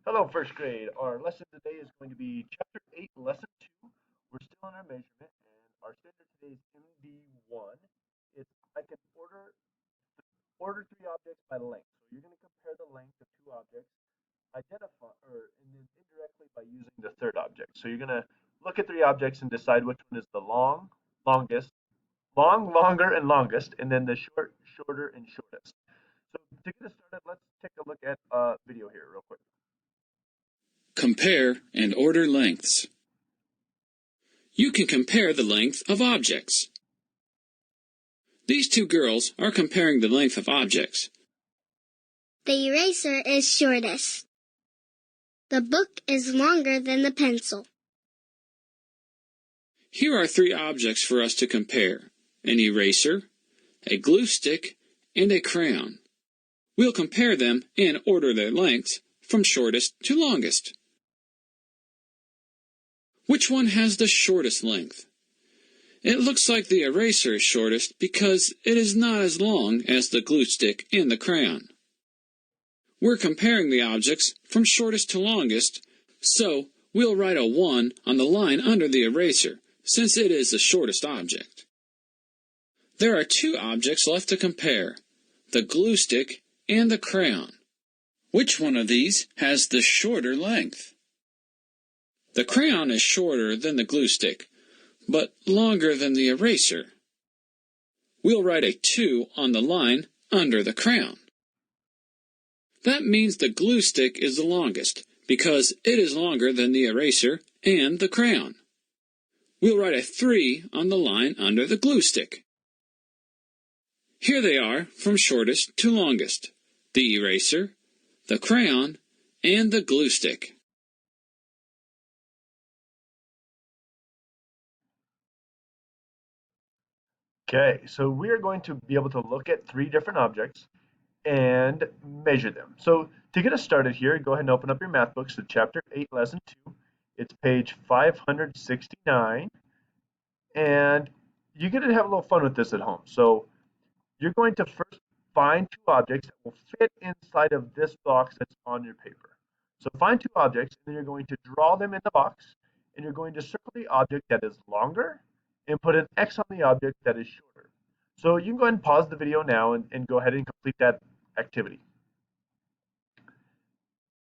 Hello, first grade. Our lesson today is going to be Chapter 8, Lesson 2. We're still on our measurement, and our standard today is MD1. It's I can order three objects by length. So you're going to compare the length of two objects, identify and then indirectly by using the third object. So you're going to look at three objects and decide which one is the longest, longer, and longest, and then the shorter, and shortest. So to get us started, let's take a look at a video here real quick. Compare and order lengths. You can compare the length of objects. These two girls are comparing the length of objects. The eraser is shortest. The book is longer than the pencil. Here are three objects for us to compare: an eraser, a glue stick, and a crayon. We'll compare them and order their lengths from shortest to longest. Which one has the shortest length? It looks like the eraser is shortest because it is not as long as the glue stick and the crayon. We're comparing the objects from shortest to longest, so we'll write a 1 on the line under the eraser, since it is the shortest object. There are two objects left to compare: the glue stick and the crayon. Which one of these has the shorter length? The crayon is shorter than the glue stick, but longer than the eraser. We'll write a 2 on the line under the crayon. That means the glue stick is the longest, because it is longer than the eraser and the crayon. We'll write a 3 on the line under the glue stick. Here they are from shortest to longest: the eraser, the crayon, and the glue stick. Okay, so we are going to be able to look at three different objects and measure them. So to get us started here, go ahead and open up your math books to Chapter 8, Lesson 2. It's page 569, and you're going to have a little fun with this at home. So you're going to first find two objects that will fit inside of this box that's on your paper. So find two objects, and then you're going to draw them in the box, and you're going to circle the object that is longer and put an X on the object that is shorter. So you can go ahead and pause the video now and go ahead and complete that activity.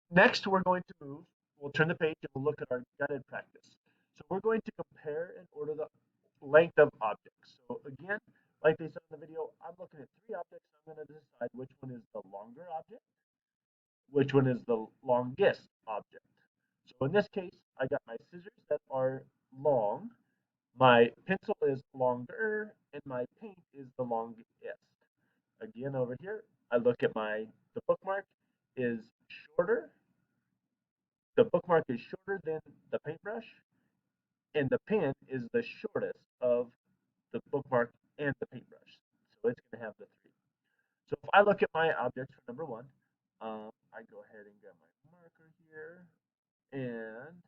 Next, we're going to we'll turn the page and we'll look at our guided practice. So we're going to compare and order the length of objects. So again, like they said in the video, I'm looking at three objects. I'm going to decide which one is the longer object, which one is the longest object. So in this case, I got my scissors that are long, my pencil is longer, and my paint is the longest. Again, over here, I look at the bookmark is shorter. The bookmark is shorter than the paintbrush, and the pen is the shortest of the bookmark and the paintbrush. So it's going to have the three. So if I look at my objects for number one, I go ahead and get my marker here, and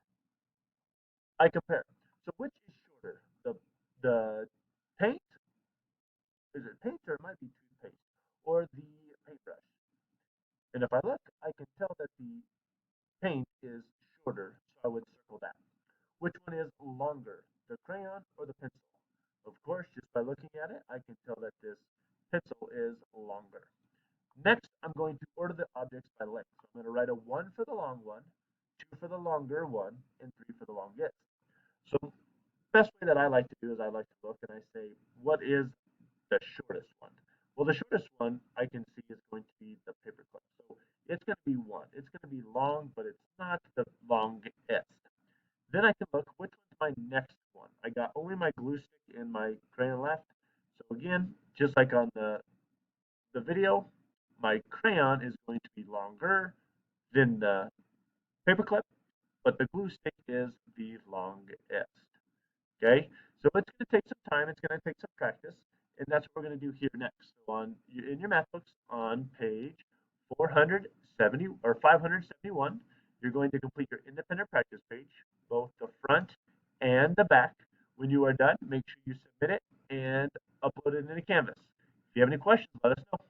I compare. So which is shorter? The paint? Is it paint or it might be toothpaste? Or the paintbrush? And if I look, I can tell that the paint is shorter, so I would circle that. Which one is longer, the crayon or the pencil? Of course, just by looking at it, I can tell that this pencil is longer. Next, I'm going to order the objects by length. So I'm going to write a 1 for the long one, 2 for the longer one, and 3 for the longest. So the best way that I like to do is I like to look and I say, what is the shortest one? Well, the shortest one I can see is going to be the paperclip. So it's going to be 1. It's going to be long, but it's not the longest. Then I can look, which one's my next one? I got only my glue stick and my crayon left. So again, just like on the video, my crayon is going to be longer than the paperclip, but the glue stick is the longest. Okay, so it's going to take some time. It's going to take some practice, and that's what we're going to do here next. So in your math books on page 470 or 571, you're going to complete your independent practice page, both the front and the back. When you are done, make sure you submit it and upload it into Canvas. If you have any questions, let us know.